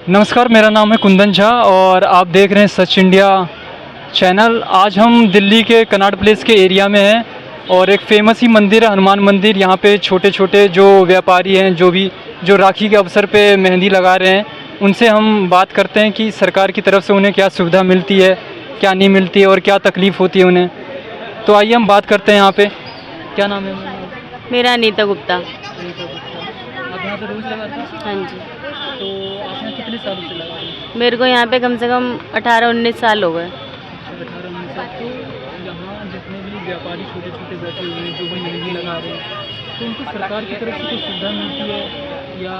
नमस्कार, मेरा नाम है कुंदन झा और आप देख रहे हैं सच इंडिया चैनल। आज हम दिल्ली के कनॉट प्लेस के एरिया में हैं और एक फेमस ही मंदिर है हनुमान मंदिर। यहाँ पे छोटे छोटे जो व्यापारी हैं, जो राखी के अवसर पे मेहंदी लगा रहे हैं, उनसे हम बात करते हैं कि सरकार की तरफ से उन्हें क्या सुविधा मिलती है, क्या नहीं मिलती है और क्या तकलीफ़ होती है उन्हें। तो आइए हम बात करते हैं यहाँ पे। क्या नाम है? मेरा अनीता गुप्ता। आप यहाँ पे रोज़ लगाते हैं? हाँ जी। तो आप यहाँ कितने सालों से लगा रहे हैं? मेरे को यहाँ पे कम से कम 18-19 साल हो गए। 18-19 साल। तो यहाँ जितने भी व्यापारी छोटे छोटे बैठे हुए हैं, जो भी मेहंदी लगा रहे हैं, तो उनको सरकार की तरफ से कोई सुविधा मिलती है या?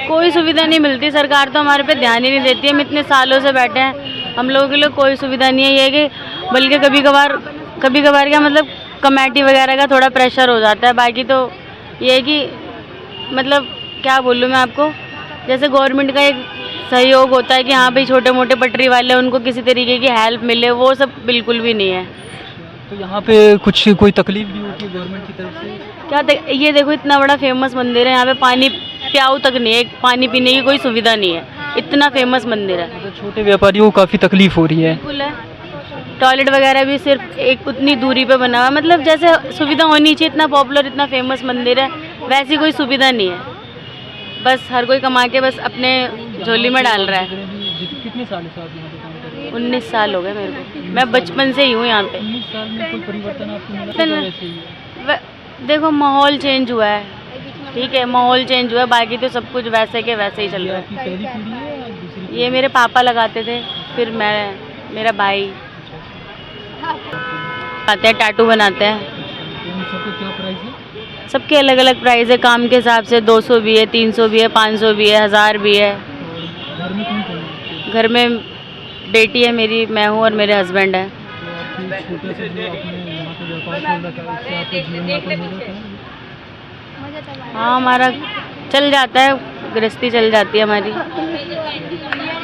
कोई सुविधा नहीं मिलती। सरकार तो हमारे पे ध्यान ही नहीं देती है। हम इतने सालों से बैठे हैं, हम लोगों के लिए कोई सुविधा नहीं है। ये है कि बल्कि कभी कभार क्या मतलब कमेटी वगैरह का थोड़ा प्रेशर हो जाता है। बाकी तो ये है कि मतलब क्या बोलूँ मैं आपको, जैसे गवर्नमेंट का एक सहयोग होता है कि हाँ भाई छोटे मोटे पटरी वाले उनको किसी तरीके की हेल्प मिले, वो सब बिल्कुल भी नहीं है। तो यहाँ पे कोई तकलीफ भी होती है गवर्नमेंट की तरफ से? क्या ये देखो, इतना बड़ा फेमस मंदिर है, यहाँ पे पानी प्याऊ तक नहीं है, पानी पीने की कोई सुविधा नहीं है। इतना फेमस मंदिर है। तो छोटे व्यापारियों को काफ़ी तकलीफ हो रही है। बिल्कुल है। टॉयलेट वगैरह भी सिर्फ एक उतनी दूरी पे बना हुआ है। मतलब जैसे सुविधा होनी चाहिए, इतना पॉपुलर इतना फेमस मंदिर है, वैसी कोई सुविधा नहीं है। बस हर कोई कमा के बस अपने झोली में डाल रहा है। कितने साल से आप यहाँ पे काम कर रहे हैं? 19 साल हो गए मेरे को। मैं बचपन से ही हूँ यहाँ पे। 19 साल में कोई परिवर्तन आपको मिला या वैसे ही है? देखो माहौल चेंज हुआ है, ठीक है, माहौल चेंज हुआ है, बाकी तो सब कुछ वैसे के वैसे ही चल ये रहा आपकी पहली पीढ़ी है या दूसरी है। पीढ़ी? ये मेरे पापा लगाते थे, फिर मेरा भाई आते हैं, टैटू बनाते हैं। तो इन सबको क्या प्राइस है? सबके अलग अलग प्राइस है, काम के हिसाब से। 200 भी है, 300 भी है, 500 भी है, 1000 भी है। और घर में कौन कौन है? घर में बेटी है मेरी, मैं हूँ और मेरे हस्बैंड है। तो आपकी छोटे से जो आपने यहाँ पे व्यापार खोल रखा है, उससे आपका जीवन यापन हो जाता है? हाँ, हमारा चल जाता है, गृहस्थी चल जाती है हमारी।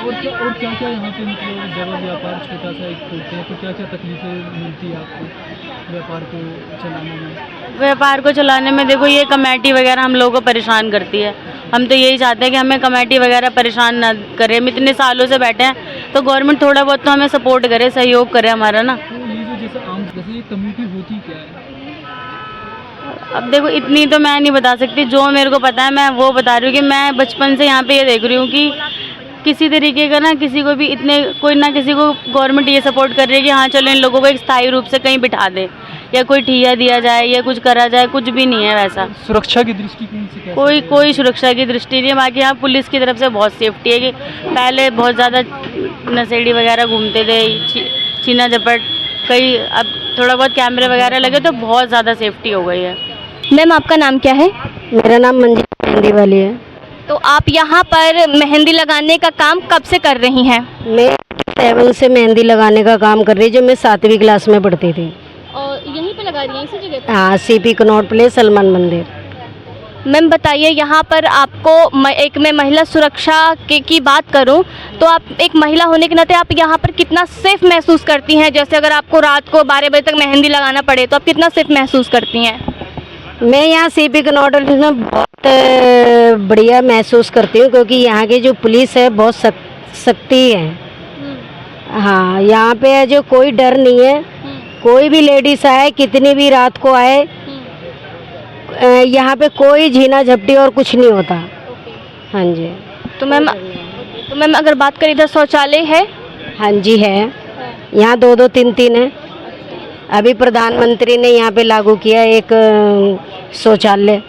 और क्या क्या यहाँ पे मतलब जब व्यापार छोटा सा एक खोलते हैं तो क्या क्या तकलीफें मिलती है आपको व्यापार को चलाने में? व्यापार को चलाने में देखो, ये कमेटी वगैरह हम लोगों को परेशान करती है। हम तो यही चाहते हैं कि हमें कमेटी वगैरह परेशान ना करे। हम इतने सालों से बैठे हैं, तो गवर्नमेंट थोड़ा बहुत तो हमें सपोर्ट करे, सहयोग करे हमारा ना। तो ये जो जैसे ये कम्युनिटी होती क्या है? अब देखो, इतनी तो मैं नहीं बता सकती। जो मेरे को पता है मैं वो बता रही हूँ कि मैं बचपन से यहाँ पे ये देख रही हूँ कि किसी तरीके का ना किसी को भी कोई ना किसी को गवर्नमेंट ये सपोर्ट कर रही है कि हाँ चलो इन लोगों को एक स्थायी रूप से कहीं बिठा दे, या कोई ठिया दिया जाए, या कुछ करा जाए। कुछ भी नहीं है वैसा। सुरक्षा की दृष्टिकोण से क्या? कोई सुरक्षा की दृष्टि नहीं है। बाकी यहाँ पुलिस की तरफ से बहुत सेफ्टी है कि पहले बहुत ज़्यादा नशेड़ी वगैरह घूमते थे, छीना झपट कई। अब थोड़ा बहुत कैमरे वगैरह लगे तो बहुत ज़्यादा सेफ्टी हो गई है। मैम, आपका नाम क्या है? मेरा नाम मंजिल मेहंदी वाली है। तो आप यहाँ पर मेहंदी लगाने का काम कब से कर रही हैं? मैं 7 से मेहंदी लगाने का काम कर रही हूँ, जब मैं 7वीं क्लास में पढ़ती थी। और यहीं पे लगा रही हैं, इसी जगह पे? हाँ, सीपी कनॉट प्लेस, हनुमान मंदिर। मैम बताइए, यहाँ पर आपको एक मैं महिला सुरक्षा की बात करूँ तो आप एक महिला होने के नाते आप यहाँ पर कितना सेफ महसूस करती हैं? जैसे अगर आपको रात को 12 बजे तक मेहंदी लगाना पड़े तो आप कितना सेफ महसूस करती हैं? मैं यहाँ सीपी कनॉट प्लेस में बहुत बढ़िया महसूस करती हूँ, क्योंकि यहाँ की जो पुलिस है बहुत सख्ती है। हाँ, यहाँ पे है जो कोई डर नहीं है। कोई भी लेडीज आए, कितनी भी रात को आए, यहाँ पे कोई झीना झपटी और कुछ नहीं होता। हाँ जी। तो मैम अगर बात करें, इधर शौचालय है? हाँ जी है, यहाँ 2-2 3-3 है। अभी प्रधानमंत्री ने यहाँ पे लागू किया एक शौचालय,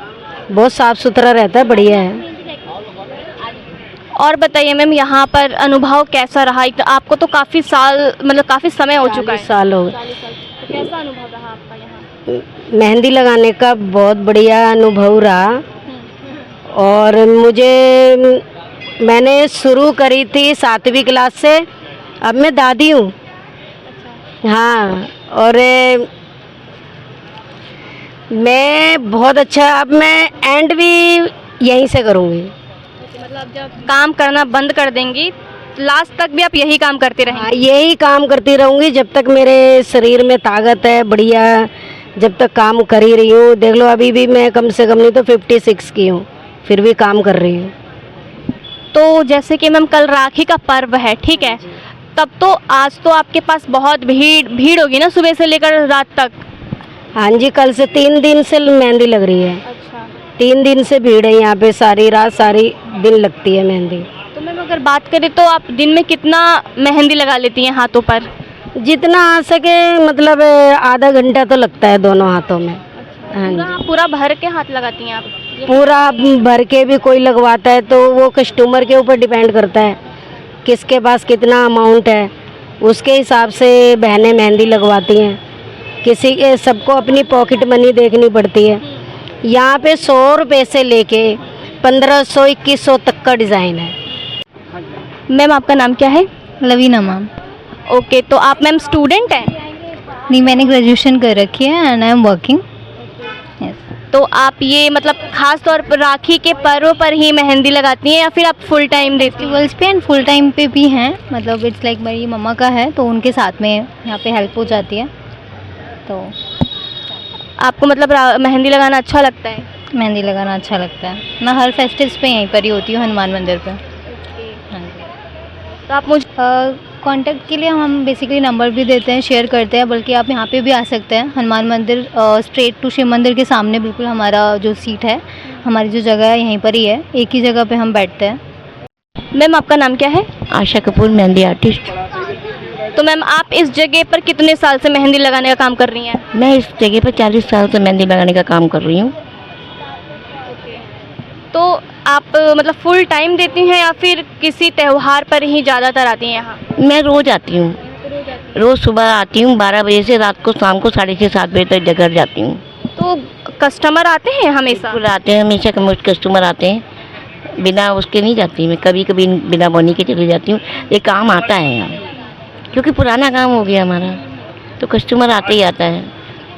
बहुत साफ सुथरा रहता है, बढ़िया है। और बताइए मैम, यहाँ पर अनुभव कैसा रहा? आपको तो काफ़ी साल मतलब काफ़ी समय हो चुका है। 40 साल हो गए। तो कैसा अनुभव रहा आपका यहाँ? मेहंदी लगाने का बहुत बढ़िया अनुभव रहा। और मैंने शुरू करी थी 7वीं क्लास से, अब मैं दादी हूँ। हाँ, और मैं बहुत अच्छा, अब मैं एंड भी यहीं से करूँगी। मतलब जब काम करना बंद कर देंगी लास्ट तक भी आप यही काम करती रहेंगी? हाँ, यही काम करती रहूँगी जब तक मेरे शरीर में ताकत है, बढ़िया, जब तक काम कर ही रही हूँ। देख लो, अभी भी मैं कम से कम नहीं तो 56 की हूँ, फिर भी काम कर रही हूँ। तो जैसे कि मैम कल राखी का पर्व है, ठीक है, तब तो आज तो आपके पास बहुत भीड़ होगी ना सुबह से लेकर रात तक। हाँ जी, कल से 3 दिन से मेहंदी लग रही है। अच्छा। 3 दिन से भीड़ है यहाँ पे, सारी रात सारी दिन लगती है मेहंदी। तो मैम अगर बात करें तो आप दिन में कितना मेहंदी लगा लेती हैं हाथों पर? जितना आ सके, मतलब आधा घंटा तो लगता है दोनों हाथों में। हाँ जी, पूरा भर के हाथ लगाती हैं आप? पूरा भर के भी कोई लगवाता है तो वो कस्टमर के ऊपर डिपेंड करता है, किसके पास कितना अमाउंट है, उसके हिसाब से बहनें मेहंदी लगवाती हैं। किसी के, सबको अपनी पॉकेट मनी देखनी पड़ती है। यहाँ पे 100 रुपये से लेके 1500 2100 तक का डिज़ाइन है। मैम आपका नाम क्या है? लवीना मैम। ओके, तो आप मैम स्टूडेंट हैं? नहीं, मैंने ग्रेजुएशन कर रखी है एंड आई एम वर्किंग। तो आप ये मतलब खास तौर पर राखी के पर्व पर ही मेहंदी लगाती हैं या फिर आप फुल टाइम देती हैं? फेस्टिवल्स पे एंड फुल टाइम पे भी हैं, मतलब इट्स लाइक मेरी मम्मा का है तो उनके साथ में यहाँ पे हेल्प हो जाती है। तो आपको मतलब मेहंदी लगाना अच्छा लगता है? मेहंदी लगाना अच्छा लगता है। मैं हर फेस्टिव्स पे यहीं पर ही होती हूँ, हनुमान मंदिर पे। हाँ जी। तो आप मुझे कांटेक्ट के लिए हम बेसिकली नंबर भी देते हैं, शेयर करते हैं, बल्कि आप यहाँ पे भी आ सकते हैं। हनुमान मंदिर स्ट्रेट टू शिव मंदिर के सामने बिल्कुल हमारा जो सीट है, हमारी जो जगह है यहीं पर ही है, एक ही जगह पे हम बैठते हैं। मैम आपका नाम क्या है? आशा कपूर, मेहंदी आर्टिस्ट। तो मैम आप इस जगह पर कितने साल से मेहंदी लगाने का काम कर रही हैं? मैं इस जगह पर 40 साल से मेहंदी लगाने का काम कर रही हूँ। तो आप मतलब फुल टाइम देती हैं या फिर किसी त्यौहार पर ही ज़्यादातर आती हैं यहाँ? मैं रोज़ आती हूँ, रोज़ सुबह आती हूँ 12 बजे से रात को शाम को 6:30 7 बजे तक घर जाती हूँ। तो कस्टमर आते हैं हमेशा? बिल्कुल आते हैं, हमेशा कस्टमर आते हैं, बिना उसके नहीं जाती मैं, कभी कभी बिना बोनी के चली जाती हूँ। ये काम आता है यहाँ, क्योंकि पुराना काम हो गया हमारा, तो कस्टमर आते ही आता है,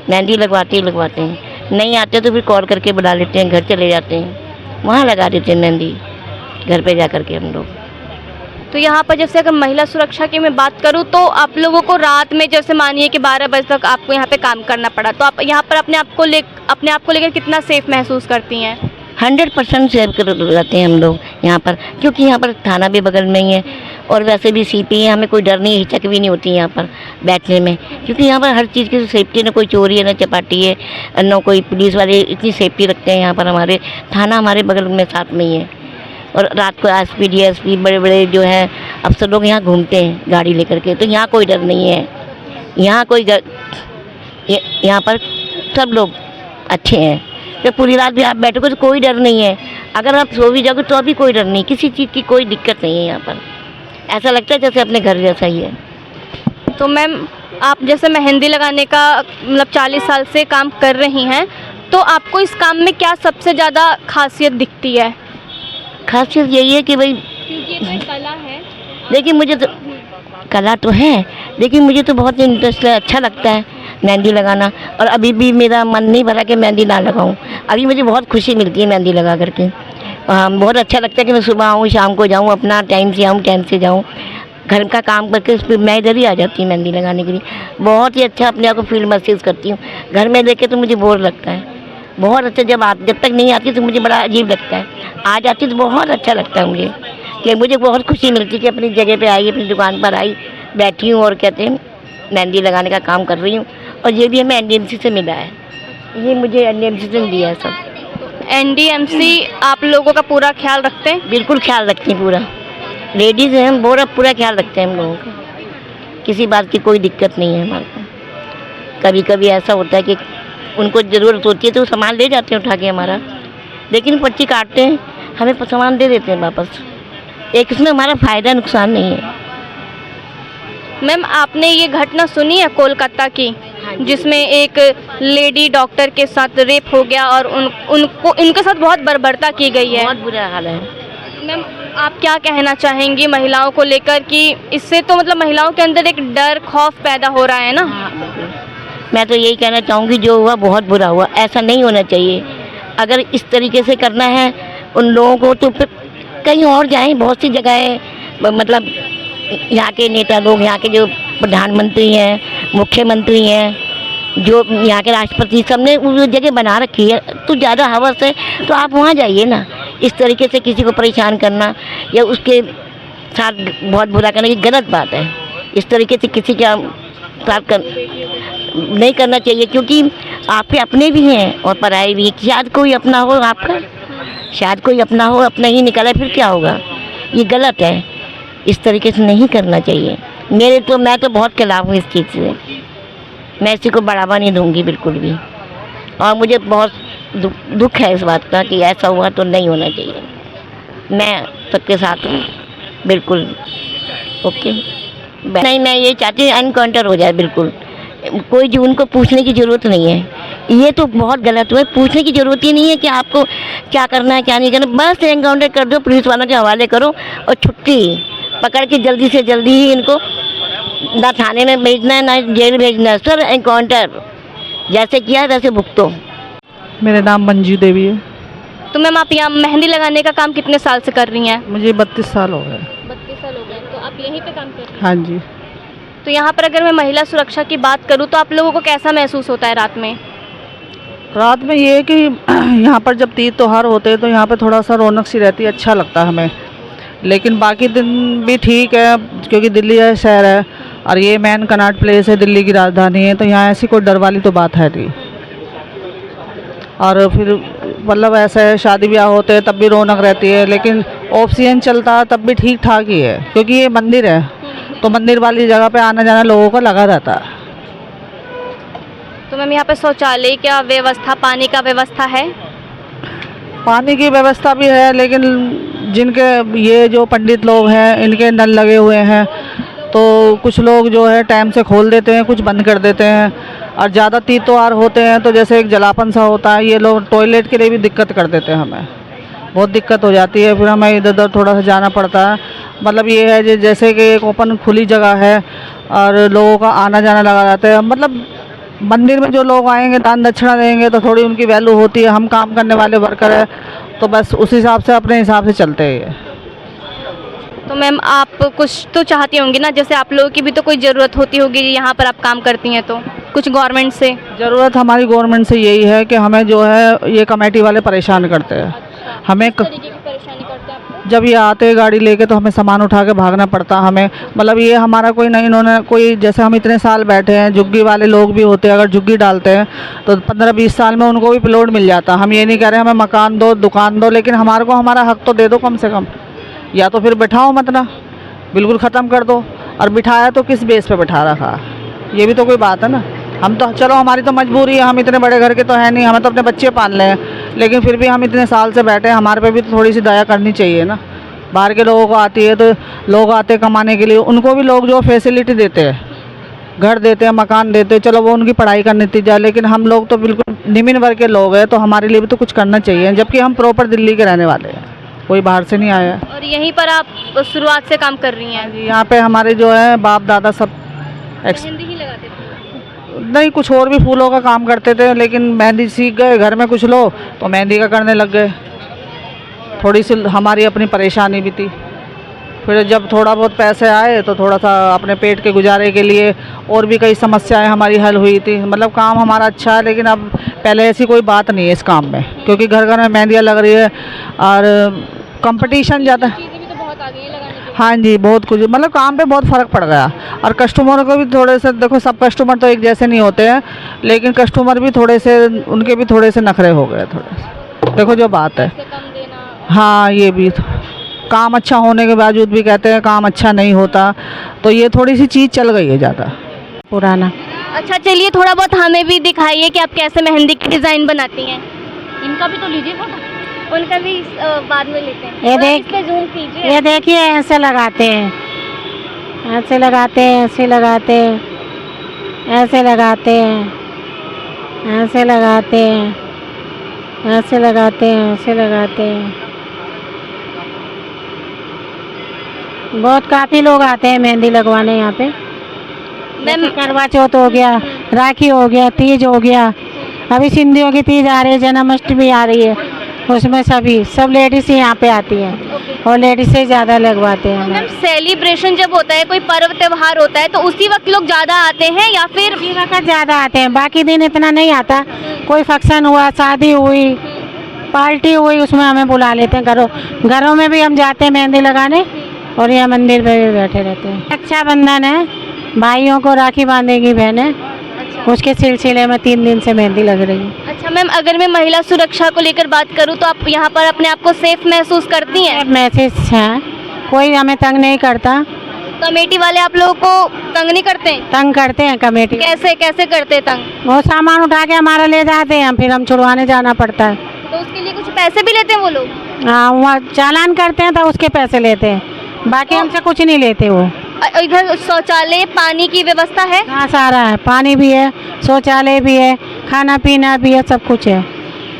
मेहंदी लगवाते हैं। नहीं आते तो फिर कॉल करके बुला लेते हैं, घर चले जाते हैं, वहाँ लगा देते हैं मेहंदी घर पे जा कर के हम लोग। तो यहाँ पर जैसे अगर महिला सुरक्षा की मैं बात करूँ तो आप लोगों को रात में जैसे मानिए कि 12 बजे तक आपको यहाँ पे काम करना पड़ा, तो आप यहाँ पर अपने आप को लेकर कितना सेफ महसूस करती हैं? 100% सेव कर रहते हैं हम लोग यहाँ पर, क्योंकि यहाँ पर थाना भी बगल में ही है और वैसे भी सीपी है, हमें कोई डर नहीं, हिचक भी नहीं होती यहाँ पर बैठने में, क्योंकि यहाँ पर हर चीज़ की सेफ्टी, ना कोई चोरी है ना चपाटी है, ना कोई पुलिस वाले, इतनी सेफ्टी रखते हैं यहाँ पर। हमारे थाना हमारे बगल में साथ में ही है, और रात को एसपी डीएसपी बड़े बड़े जो है अफसर लोग यहाँ घूमते हैं गाड़ी लेकर के, तो यहाँ कोई डर नहीं है। यहाँ पर सब लोग अच्छे हैं, तो पूरी रात भी आप बैठोगे तो कोई डर नहीं है, अगर आप सो भी जाओगे तो भी कोई डर नहीं, किसी चीज़ की कोई दिक्कत नहीं है यहाँ पर। ऐसा लगता है जैसे अपने घर जैसा ही है। तो मैम आप जैसे मेहंदी लगाने का मतलब 40 साल से काम कर रही हैं, तो आपको इस काम में क्या सबसे ज़्यादा खासियत दिखती है? खासियत यही है कि भाई कला है, देखिए मुझे तो कला तो है, लेकिन मुझे तो बहुत इंटरेस्ट है, अच्छा लगता है मेहंदी लगाना, और अभी भी मेरा मन नहीं भरा कि मेहंदी ना लगाऊं। अभी मुझे बहुत खुशी मिलती है मेहंदी लगा करके, बहुत अच्छा लगता है कि मैं सुबह आऊँ शाम को जाऊँ, अपना टाइम से आऊँ टाइम से जाऊँ, घर का काम करके फिर मैं इधर ही आ जाती हूँ मेहंदी लगाने के लिए। बहुत ही अच्छा अपने आप को फील महसूस करती हूँ। घर में देख के तो मुझे बोर लगता है, बहुत अच्छा। जब तक नहीं आती तो मुझे बड़ा अजीब लगता है, आ जाती तो बहुत अच्छा लगता है मुझे, कि मुझे बहुत खुशी मिलती है कि अपनी जगह पे आई, अपनी दुकान पर आई, बैठी हूँ और कहते हैं मेहंदी लगाने का काम कर रही हूँ। और ये भी हमें एनडीएमसी से मिला है, ये मुझे एनडीएमसी से दिया है सब। एनडीएमसी आप लोगों का पूरा ख्याल रखते हैं? बिल्कुल ख्याल रखते हैं, पूरा लेडीज़ हैं हम, पूरा ख्याल रखते हैं हम लोगों का, किसी बात की कोई दिक्कत नहीं है हमारे को। कभी कभी ऐसा होता है कि उनको ज़रूरत होती है तो वो सामान ले जाते हैं उठा के हमारा, लेकिन पर्ची काटते हैं, हमें सामान दे देते हैं वापस। एक इसमें हमारा फ़ायदा नुकसान नहीं है। मैम आपने ये घटना सुनी है कोलकाता की, जिसमें एक लेडी डॉक्टर के साथ रेप हो गया और उनके साथ बहुत बर्बरता की गई है? बहुत बुरा हाल है। मैम आप क्या कहना चाहेंगी महिलाओं को लेकर कि इससे तो मतलब महिलाओं के अंदर एक डर खौफ पैदा हो रहा है ना? मैं तो यही कहना चाहूँगी, जो हुआ बहुत बुरा हुआ, ऐसा नहीं होना चाहिए। अगर इस तरीके से करना है उन लोगों को तो फिर कहीं और जाएं, बहुत सी जगहें, मतलब यहाँ के नेता लोग, यहाँ के जो प्रधानमंत्री हैं, मुख्यमंत्री हैं, जो यहाँ के राष्ट्रपति, सबने वो जगह बना रखी है, तो ज़्यादा हवस है तो आप वहाँ जाइए ना। इस तरीके से किसी को परेशान करना या उसके साथ बहुत बुरा करना ये गलत बात है। इस तरीके से किसी का साथ नहीं करना चाहिए, क्योंकि आपके अपने भी हैं और पराए भी। शायद कोई अपना हो आपका, शायद कोई अपना हो, अपना ही निकाला, फिर क्या होगा? ये गलत है, इस तरीके से नहीं करना चाहिए। मैं तो बहुत खिलाफ हूँ इस चीज़ से। मैं इसी को बढ़ावा नहीं दूंगी बिल्कुल भी, और मुझे बहुत दुख है इस बात का कि ऐसा हुआ तो नहीं होना चाहिए। मैं सबके साथ हूँ बिल्कुल। ओके, नहीं, मैं ये चाहती हूँ एनकाउंटर हो जाए बिल्कुल। कोई जो उनको पूछने की ज़रूरत नहीं है, ये तो बहुत गलत हुआ है। पूछने की ज़रूरत ही नहीं है कि आपको क्या करना है क्या नहीं करना, बस एनकाउंटर कर दो, पुलिस वालों के हवाले करो और छुट्टी पकड़ के जल्दी से जल्दी ही इनको ना थाने में भेजना है ना जेल भेजना है, सर एनकाउंटर जैसे किया है वैसे भुगतो। मेरा नाम मंजू देवी है। तो मैम आप यहाँ मेहंदी लगाने का काम कितने साल से कर रही हैं? मुझे 32 साल हो गए। 32 साल हो गए। तो आप यहीं पे काम कर रही हैं? हाँ जी। तो यहाँ पर अगर मैं महिला सुरक्षा की बात करूँ तो आप लोगों को कैसा महसूस होता है रात में? रात में ये है कि यहाँ पर जब तीज त्योहार होते हैं तो यहाँ पे थोड़ा सा रौनक सी रहती है, अच्छा लगता है हमें। लेकिन बाकी दिन भी ठीक है, क्योंकि दिल्ली है शहर है और ये मेन कनॉट प्लेस है, दिल्ली की राजधानी है, तो यहाँ ऐसी कोई डर वाली तो बात है नहीं। और फिर मतलब ऐसा है, शादी ब्याह होते हैं तब भी रौनक रहती है, लेकिन ऑफ सीजन चलता है तब भी ठीक ठाक ही है, क्योंकि ये मंदिर है तो मंदिर वाली जगह पे आना जाना लोगों का लगा रहता है। तो मैम यहाँ पे शौचालय क्या व्यवस्था, पानी का व्यवस्था है? पानी की व्यवस्था भी है, लेकिन जिनके ये जो पंडित लोग हैं इनके नल लगे हुए हैं, तो कुछ लोग जो है टाइम से खोल देते हैं, कुछ बंद कर देते हैं। और ज़्यादा तीज त्योहार होते हैं तो जैसे एक जलापन सा होता है, ये लोग टॉयलेट के लिए भी दिक्कत कर देते हैं, हमें बहुत दिक्कत हो जाती है, फिर हमें इधर उधर थोड़ा सा जाना पड़ता है। मतलब ये है जैसे कि एक ओपन खुली जगह है और लोगों का आना जाना लगा रहता है। मतलब मंदिर में जो लोग आएंगे दान दक्षिणा देंगे तो थोड़ी उनकी वैल्यू होती है। हम काम करने वाले वर्कर हैं तो बस उस हिसाब से अपने हिसाब से चलते हैं। तो मैम आप कुछ तो चाहती होंगी ना, जैसे आप लोगों की भी तो कोई ज़रूरत होती होगी यहाँ पर आप काम करती हैं, तो कुछ गवर्नमेंट से? ज़रूरत हमारी गवर्नमेंट से यही है कि हमें जो है ये कमेटी वाले परेशान करते हैं। हमें तरीके की परेशानी करते हैं आपको? जब ये आते हैं गाड़ी लेके तो हमें सामान उठा के भागना पड़ता हमें। मतलब ये हमारा कोई नहीं, इन्होंने कोई, जैसे हम इतने साल बैठे हैं, झुग्गी वाले लोग भी होते हैं, अगर झुग्गी डालते हैं तो 15-20 साल में उनको भी प्लॉट मिल जाता। हम ये नहीं कह रहे हमें मकान दो, दुकान दो, लेकिन हमारे को हमारा हक तो दे दो कम से कम। या तो फिर बिठाओ मत ना, बिल्कुल ख़त्म कर दो। और बिठाया तो किस बेस पे बिठा रखा, ये भी तो कोई बात है ना। हम तो चलो हमारी तो मजबूरी है, हम इतने बड़े घर के तो है नहीं, हमें तो अपने बच्चे पालने हैं, लेकिन फिर भी हम इतने साल से बैठे हैं, हमारे पे भी तो थोड़ी सी दया करनी चाहिए ना। बाहर के लोगों को आती है तो लोग आते कमाने के लिए, उनको भी लोग जो फैसिलिटी देते हैं, घर देते हैं, मकान देते हैं, चलो वो उनकी पढ़ाई का नतीजा। लेकिन हम लोग तो बिल्कुल निम्न वर्ग के लोग हैं, तो हमारे लिए भी तो कुछ करना चाहिए, जबकि हम प्रॉपर दिल्ली के रहने वाले हैं, कोई बाहर से नहीं आया है। और यहीं पर आप शुरुआत से काम कर रही हैं? यहाँ पे हमारे जो है बाप दादा सब मेहंदी ही लगाते थे? नहीं, कुछ और भी फूलों का काम करते थे, लेकिन मेहंदी सीख गए घर में कुछ लोग तो मेहंदी का करने लग गए। थोड़ी सी हमारी अपनी परेशानी भी थी, फिर जब थोड़ा बहुत पैसे आए तो थोड़ा सा अपने पेट के गुजारे के लिए और भी कई समस्याएं हमारी हल हुई थी। मतलब काम हमारा अच्छा है, लेकिन अब पहले ऐसी कोई बात नहीं है इस काम में, क्योंकि घर घर में मेहंदियाँ लग रही है और कंपटीशन ज़्यादा। हाँ जी, बहुत कुछ, मतलब काम पे बहुत फ़र्क पड़ गया। और कस्टमरों को भी थोड़े से, देखो सब कस्टमर तो एक जैसे नहीं होते हैं, लेकिन कस्टमर भी थोड़े से, उनके भी थोड़े से नखरे हो गए थोड़े से। देखो जो बात है, हाँ ये भी काम अच्छा होने के बावजूद भी कहते हैं काम अच्छा नहीं होता, तो ये थोड़ी सी चीज़ चल गई है ज़्यादा पुराना। अच्छा चलिए, थोड़ा बहुत हमें भी दिखाइए कि आप कैसे मेहंदी की डिज़ाइन बनाती हैं। इनका भी तो लीजिए फोटो, उनका भी बाद में लेते हैं। ये देख, जूम कीजिए। ये देखिए ऐसे लगाते हैं, ऐसे लगाते हैं, ऐसे लगाते हैं, ऐसे लगाते हैं, ऐसे लगाते हैं, ऐसे लगाते हैं, ऐसे लगाते हैं। बहुत काफ़ी लोग आते हैं मेहंदी लगवाने यहाँ पे। जैसे करवा चौथ हो गया, राखी हो गया, तीज हो गया, अभी सिंधियों की तीज आ रही है, जन्माष्टमी आ रही है, उसमें सब लेडीज ही यहाँ पे आती हैं और लेडीज से ज़्यादा लगवाते हैं। मैम सेलिब्रेशन जब होता है, कोई पर्व त्योहार होता है, तो उसी वक्त लोग ज़्यादा आते हैं या फिर? उसी वक्त ज़्यादा आते हैं, बाकी दिन इतना नहीं आता। कोई फंक्शन हुआ, शादी हुई, पार्टी हुई उसमें हमें बुला लेते हैं, घरों में भी हम जाते हैं मेहंदी लगाने और यहाँ मंदिर पे भी बैठे रहते हैं। रक्षाबंधन है, भाइयों को राखी बांधेगी बहनें, उसके सिलसिले में 3 दिन से मेहंदी लग रही है। अच्छा मैम, अगर मैं महिला सुरक्षा को लेकर बात करूं तो आप यहाँ पर अपने आप को सेफ महसूस करती हैं? मैसेज है, कोई हमें तंग नहीं करता। कमेटी वाले आप लोगों को तंग नहीं करते हैं? तंग करते हैं कमेटी। कैसे कैसे करते हैं तंग? वो सामान उठा के हमारा ले जाते हैं, फिर हम छुड़वाने जाना पड़ता है। तो उसके लिए कुछ पैसे भी लेते हैं वो लोग? हाँ, वहाँ चालान करते हैं तो उसके पैसे लेते हैं, बाकी हमसे कुछ नहीं लेते वो। इधर शौचालय पानी की व्यवस्था है? हाँ, सारा है, पानी भी है, शौचालय भी है, खाना पीना भी है, सब कुछ है।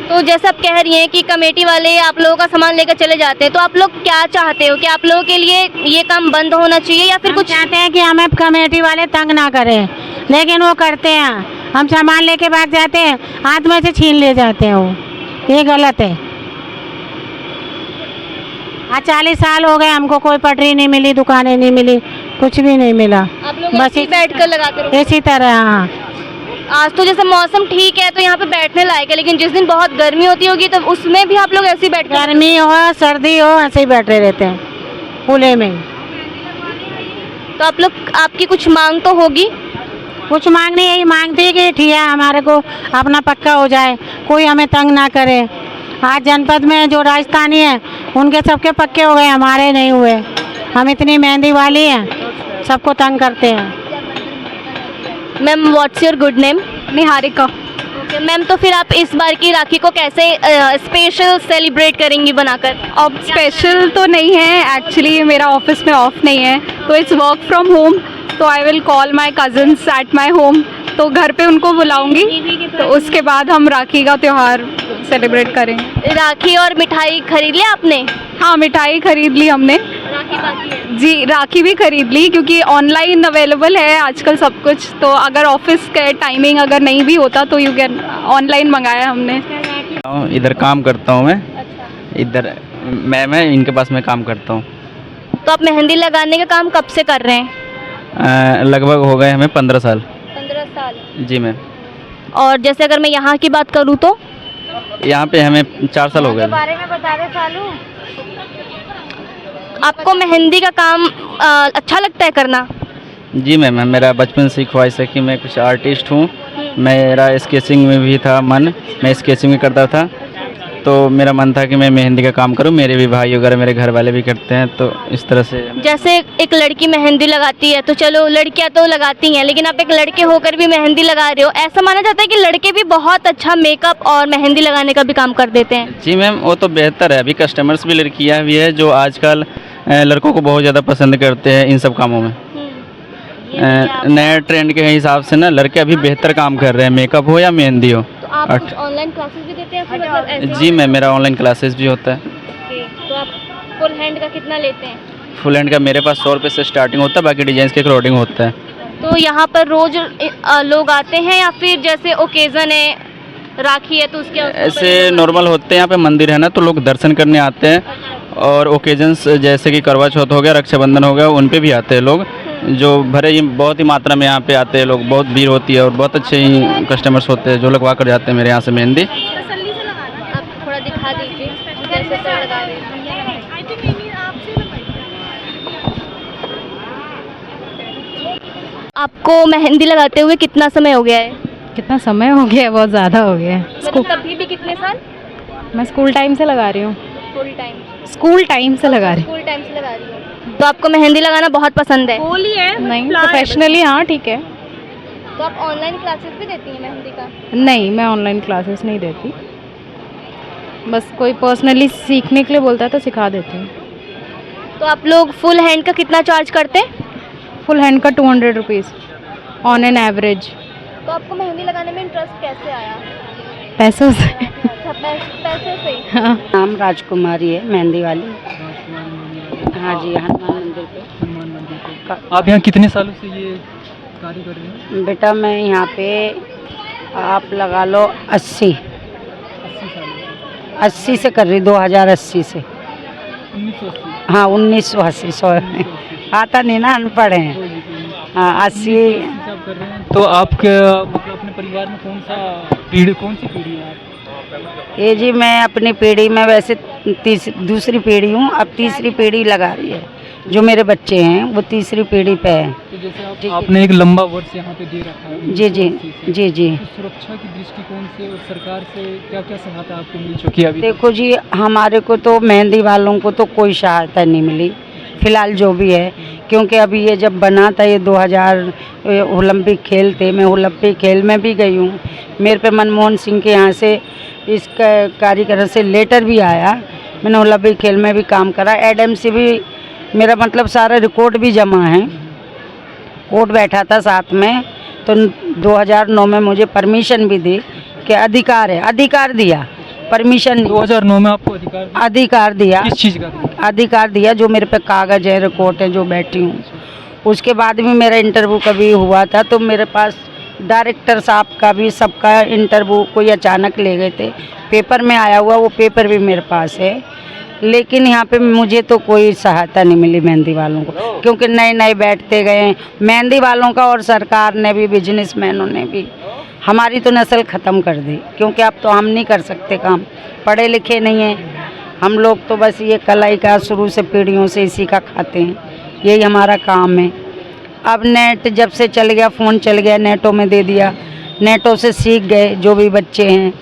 तो जैसे आप कह रही हैं कि कमेटी वाले आप लोगों का सामान लेकर चले जाते हैं, तो आप लोग क्या चाहते हो कि आप लोगों के लिए ये काम बंद होना चाहिए या फिर कुछ चाहते हैं कि हमें कमेटी वाले तंग ना करें, लेकिन वो करते हैं। हम सामान लेके भाग जाते हैं, हाथ में से छीन ले जाते हैं, वो ये गलत है। आज 40 साल हो गए, हमको कोई पटरी नहीं मिली, दुकानें नहीं मिली, कुछ भी नहीं मिला। आप लोग बस बैठ कर लगाते रहो? इसी तरह। हाँ, आज तो जैसे मौसम ठीक है तो यहाँ पे बैठने लायक है, लेकिन जिस दिन बहुत गर्मी होती होगी तो उसमें भी आप लोग ऐसे ही बैठ कर? गर्मी हो सर्दी हो ऐसे ही बैठे रहते हैं खुले में। तो आप लोग, आपकी कुछ मांग तो होगी? कुछ मांग नहीं, यही मांगती है कि ठीक है हमारे को अपना पक्का हो जाए, कोई हमें तंग ना करे। आज जनपद में जो राजस्थानी है उनके सबके पक्के हो गए, हमारे नहीं हुए। हम इतनी मेहंदी वाली हैं, सबको तंग करते हैं। Ma'am what's your good name? Niharika. Okay ma'am, तो फिर आप इस बार की राखी को कैसे स्पेशल सेलिब्रेट करेंगी बनाकर? अब स्पेशल तो नहीं है, एक्चुअली मेरा ऑफिस में ऑफ नहीं है, तो इट्स वर्क फ्रॉम होम, तो I will call my cousins at my home, तो घर पे उनको बुलाऊंगी, तो उसके बाद हम राखी का त्यौहार सेलिब्रेट करेंगे। राखी और मिठाई खरीद लिया आपने? हाँ, मिठाई खरीद ली हमने। राखी बाकी है? जी, राखी भी खरीद ली, क्योंकि ऑनलाइन अवेलेबल है आजकल सब कुछ, तो अगर ऑफिस के टाइमिंग अगर नहीं भी होता तो यू कैन ऑनलाइन मंगाया हमने। इधर काम करता हूँ मैं। इधर मैं इनके पास में काम करता हूँ। तो आप मेहंदी लगाने का काम कब से कर रहे हैं? लगभग हो गए हमें 15 साल। 15 साल? जी मैम। और जैसे अगर मैं यहाँ की बात करूँ तो? यहाँ पे हमें 4 साल हो गए। बारे में बता दे सालू। आपको मेहंदी का काम अच्छा लगता है करना? जी मैम, मेरा बचपन से ख्वाहिश है कि मैं कुछ आर्टिस्ट हूँ। मेरा स्केचिंग में भी था मन, मैं स्केचिंग भी करता था, तो मेरा मन था कि मैं मेहंदी का काम करूं। मेरे भी भाई वगैरह मेरे घर वाले भी करते हैं, तो इस तरह से। जैसे एक लड़की मेहंदी लगाती है तो चलो लड़कियां तो लगाती हैं, लेकिन आप एक लड़के होकर भी मेहंदी लगा रहे हो, ऐसा माना जाता है कि लड़के भी बहुत अच्छा मेकअप और मेहंदी लगाने का भी काम कर देते हैं। जी मैम, वो तो बेहतर है। अभी कस्टमर्स भी लड़कियाँ भी है जो आजकल लड़कों को बहुत ज़्यादा पसंद करते हैं इन सब कामों में। नए ट्रेंड के हिसाब से ना लड़के अभी बेहतर काम कर रहे हैं, मेकअप हो या मेहंदी हो। तो आप कुछ ऑनलाइन क्लासेस भी देते हैं फिर मतलब ऐसे? जी मैम, मेरा ऑनलाइन क्लासेस भी होता है। तो आप फुल हैंड का कितना लेते हैं? फुल हैंड का मेरे पास 100 रुपये से स्टार्टिंग होता है, बाकी डिजाइन के अकॉर्डिंग होता है। तो यहाँ पर रोज लोग आते हैं या फिर जैसे ओकेजन है, राखी है तो उसके ऐसे नॉर्मल होते हैं। यहाँ पे मंदिर है ना, तो लोग दर्शन करने आते हैं, और ओकेजन्स जैसे कि करवा चौथ हो गया, रक्षाबंधन हो गया, उन पे भी आते हैं लोग, जो भरे ही बहुत ही मात्रा में यहाँ पे आते हैं लोग। बहुत भीड़ होती है और बहुत अच्छे ही कस्टमर्स होते हैं जो लगवा कर जाते हैं मेरे यहाँ से मेहंदी। आप थोड़ा दिखा दीजिए कैसे सर लगा रहे हैं। आपको मेहंदी लगाते हुए कितना समय हो गया है? कितना समय हो गया है? बहुत ज़्यादा हो गया है। मतलब कभी भी कितने साल? मैं स्कूल टाइम से लगा रही हूँ। Full time? स्कूल टाइम से लगा रही स्कूल टाइम से लगा रही हूँ। तो आपको मेहंदी लगाना बहुत पसंद है? हूँ। नहीं, प्रोफेशनली हाँ ठीक है। तो आप ऑनलाइन क्लासेस भी देती हैं मेहंदी का? नहीं, मैं ऑनलाइन क्लासेस नहीं देती, बस कोई पर्सनली सीखने के लिए बोलता है तो सिखा देती हूँ। तो आप लोग फुल हैंड का कितना चार्ज करते हैं? फुल हैंड का 200 रुपीज़ ऑन एन एवरेज। तो आपको मेहंदी लगाने में इंटरेस्ट कैसे आया? पैसों से। अच्छा, पैसे से ही? हाँ। नाम राजकुमारी है, मेहंदी वाली। हाँ जी, हनुमान मंदिर पे। आप यहाँ कितने सालों से ये कार्य कर रहे हैं? बेटा मैं यहाँ पे आप लगा लो 80 से कर रही, 2080 से। 1980? हाँ, 1980। सॉरी, आता नहीं ना, अनपढ़ हैं। हाँ, 80 कर रहे हैं। तो आपके मतलब अपने परिवार में कौन सी पीढ़ी है? ये जी मैं अपनी पीढ़ी में वैसे दूसरी पीढ़ी हूँ, अब तीसरी पीढ़ी लगा रही है। जो मेरे बच्चे हैं वो तीसरी पीढ़ी पे है। तो जैसे आपने एक लंबा वर्ष यहाँ पे दे रखा है। जी जी जी जी। तो सुरक्षा की दृष्टिकोण से और सरकार से क्या क्या सहायता आपको मिल चुकी है अभी? देखो जी, हमारे को तो मेहंदी वालों को तो कोई सहायता नहीं मिली फिलहाल जो भी है, क्योंकि अभी ये जब बना था ये 2000 ओलंपिक खेल थे, मैं ओलंपिक खेल में भी गई हूँ। मेरे पे मनमोहन सिंह के यहाँ से इस कार्यक्रम से लेटर भी आया। मैंने ओलंपिक खेल में भी काम करा, एडम से भी मेरा मतलब सारा रिकॉर्ड भी जमा है। कोर्ट बैठा था साथ में, तो 2009 में मुझे परमिशन भी दी कि अधिकार है, अधिकार दिया, परमिशन 2009 में आपको अधिकार दिया। किस चीज़ का? अधिकार दिया जो मेरे पे कागज़ है, रिकॉर्ड है, जो बैठी हूँ। उसके बाद भी मेरा इंटरव्यू कभी हुआ था तो मेरे पास डायरेक्टर साहब का भी सबका इंटरव्यू कोई अचानक ले गए थे, पेपर में आया हुआ वो पेपर भी मेरे पास है। लेकिन यहाँ पे मुझे तो कोई सहायता नहीं मिली मेहंदी वालों को, क्योंकि नए नए बैठते गए मेहंदी वालों का, और सरकार ने भी, बिजनेसमैनों ने भी हमारी तो नस्ल ख़त्म कर दी। क्योंकि अब तो हम नहीं कर सकते काम, पढ़े लिखे नहीं हैं हम लोग, तो बस ये कलाई का शुरू से पीढ़ियों से इसी का खाते हैं, यही हमारा काम है। अब नेट जब से चल गया, फ़ोन चल गया, नेटों में दे दिया, नेटों से सीख गए जो भी बच्चे हैं।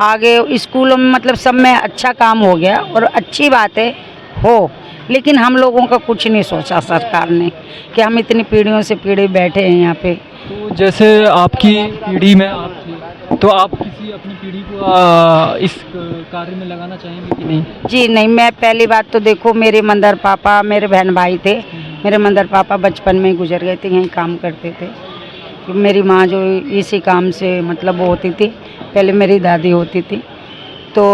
आगे स्कूलों में मतलब सब में अच्छा काम हो गया और अच्छी बात है हो, लेकिन हम लोगों का कुछ नहीं सोचा सरकार ने कि हम इतनी पीढ़ियों से पीढ़ी बैठे हैं यहाँ पे। तो जैसे आपकी पीढ़ी में आप थे, तो आप किसी अपनी पीढ़ी को इस कार्य में लगाना चाहेंगे कि नहीं? जी नहीं, मैं पहली बात तो देखो, मेरे मंदर पापा, मेरे बहन भाई थे। मेरे मंदर पापा बचपन में ही गुजर गए थे, यहीं काम करते थे। मेरी माँ जो इसी काम से मतलब वो होती थी, पहले मेरी दादी होती थी, तो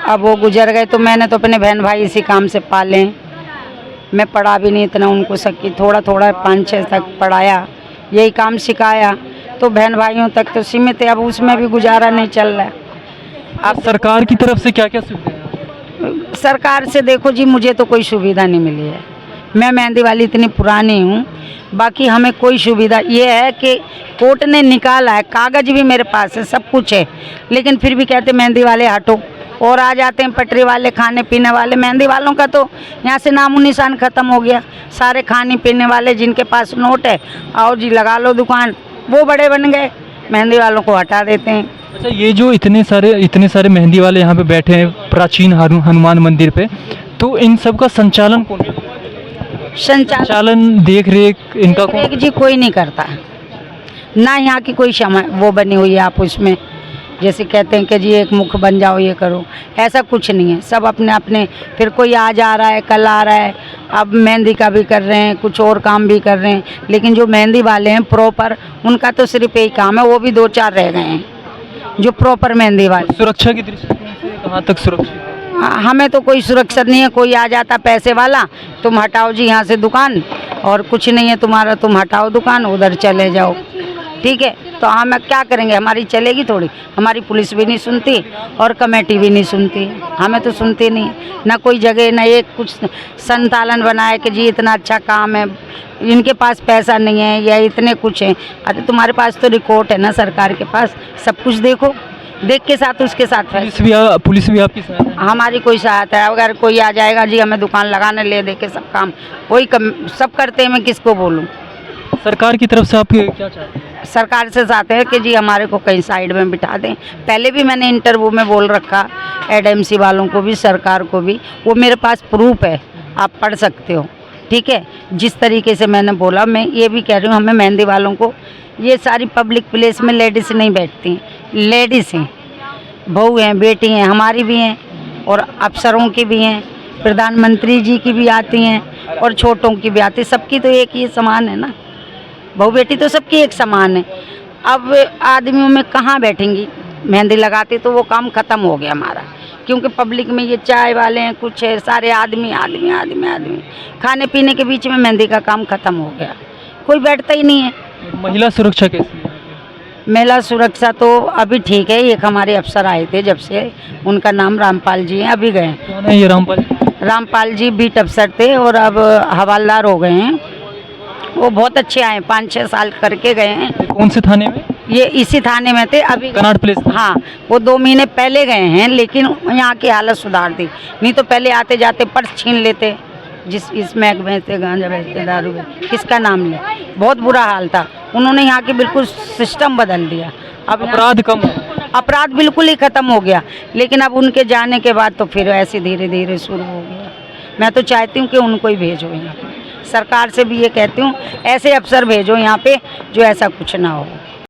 अब वो गुजर गए, तो मैंने तो अपने बहन भाई इसी काम से पाले। मैं पढ़ा भी नहीं इतना उनको सकी, थोड़ा थोड़ा 5-6 तक पढ़ाया, यही काम सिखाया, तो बहन भाइयों तक तो सीमित है, अब उसमें भी गुजारा नहीं चल रहा है। अब सरकार की तरफ से क्या क्या सुविधा? सरकार से देखो जी, मुझे तो कोई सुविधा नहीं मिली है। मैं मेहंदी वाली इतनी पुरानी हूँ, बाकी हमें कोई सुविधा, ये है कि कोर्ट ने निकाला है, कागज़ भी मेरे पास है, सब कुछ है, लेकिन फिर भी कहते मेहंदी वाले हटो, और आ जाते हैं पटरी वाले, खाने पीने वाले। मेहंदी वालों का तो यहाँ से नामो निशान ख़त्म हो गया। सारे खाने पीने वाले जिनके पास नोट है, आओ जी लगा लो दुकान, वो बड़े बन गए, मेहंदी वालों को हटा देते हैं। अच्छा, ये जो इतने सारे मेहंदी वाले यहाँ पे बैठे हैं प्राचीन हनुमान मंदिर पे, तो इन सब का संचालन कौन करता है? संचालन देख रेख इनका कौन? जी कोई नहीं करता, ना यहाँ की कोई वो बनी हुई है आप उसमें जैसे कहते हैं कि जी एक मुख बन जाओ, ये करो, ऐसा कुछ नहीं है। सब अपने अपने, फिर कोई आज आ रहा है, कल आ रहा है, अब मेहंदी का भी कर रहे हैं, कुछ और काम भी कर रहे हैं, लेकिन जो मेहंदी वाले हैं प्रॉपर, उनका तो सिर्फ यही काम है, वो भी 2-4 रह गए हैं जो प्रॉपर मेहंदी वाले। सुरक्षा की दृष्टिकोण से कहाँ तक सुरक्षित? हमें तो कोई सुरक्षा नहीं है। कोई आ जाता पैसे वाला, तुम हटाओ जी यहाँ से दुकान, और कुछ नहीं है तुम्हारा, तुम हटाओ दुकान, उधर चले जाओ, ठीक है। तो हम क्या करेंगे, हमारी चलेगी थोड़ी, हमारी पुलिस भी नहीं सुनती और कमेटी भी नहीं सुनती, हमें तो सुनती नहीं। ना कोई जगह, ना एक कुछ संचालन बनाए कि जी इतना अच्छा काम है, इनके पास पैसा नहीं है या इतने कुछ है। अरे तुम्हारे पास तो रिकॉर्ड है ना सरकार के पास, सब कुछ देखो, देख के साथ उसके साथ पुलिस भी आपकी साथ है? हमारी कोई सहायता है? अगर कोई आ जाएगा जी हमें दुकान लगाने ले दे के सब काम वही सब करते हैं, मैं किसको बोलूँ? सरकार की तरफ से आप क्या चाहते हैं? सरकार से चाहते हैं कि जी हमारे को कहीं साइड में बिठा दें। पहले भी मैंने इंटरव्यू में बोल रखा, एडएमसी वालों को भी, सरकार को भी, वो मेरे पास प्रूफ है, आप पढ़ सकते हो, ठीक है। जिस तरीके से मैंने बोला, मैं ये भी कह रही हूँ, हमें मेहंदी वालों को, ये सारी पब्लिक प्लेस में लेडीज़ नहीं बैठती हैं, लेडीज़ हैं, बहू हैं, बेटी हैं, हमारी भी हैं और अफसरों की भी हैं, प्रधानमंत्री जी की भी आती हैं और छोटों की भी आती है, सबकी तो एक ही समान है ना, बहू बेटी तो सबकी एक समान है। अब आदमियों में कहाँ बैठेंगी, मेहंदी लगाती तो वो काम ख़त्म हो गया हमारा, क्योंकि पब्लिक में ये चाय वाले हैं, कुछ है, सारे आदमी आदमी आदमी आदमी, खाने पीने के बीच में मेहंदी का काम ख़त्म हो गया, कोई बैठता ही नहीं है। महिला सुरक्षा कैसी है? महिला सुरक्षा तो अभी ठीक है, एक हमारे अफसर आए थे जब से, उनका नाम रामपाल जी हैं, अभी गए। कौन है ये रामपाल? रामपाल जी बीट अफसर थे और अब हवालदार हो गए हैं। वो बहुत अच्छे आए, 5-6 साल करके गए हैं। कौन से थाने में? ये इसी थाने में थे अभी। Connaught place? हाँ, वो 2 महीने पहले गए हैं, लेकिन यहाँ की हालत सुधार दी। नहीं तो पहले आते जाते पर्स छीन लेते, जिस इस मैग बेचते, गांजा बेचते, दारू बेचते, किसका नाम ले। बहुत बुरा हाल था। उन्होंने यहाँ की बिल्कुल सिस्टम बदल दिया। अब अपराध कम हो? अपराध बिल्कुल ही ख़त्म हो गया, लेकिन अब उनके जाने के बाद तो फिर ऐसे धीरे धीरे शुरू हो गया। मैं तो चाहती हूँ कि उनको ही भेजो यहाँ पे। सरकार से भी ये कहती हूँ, ऐसे अफसर भेजो यहाँ पे जो ऐसा कुछ ना हो।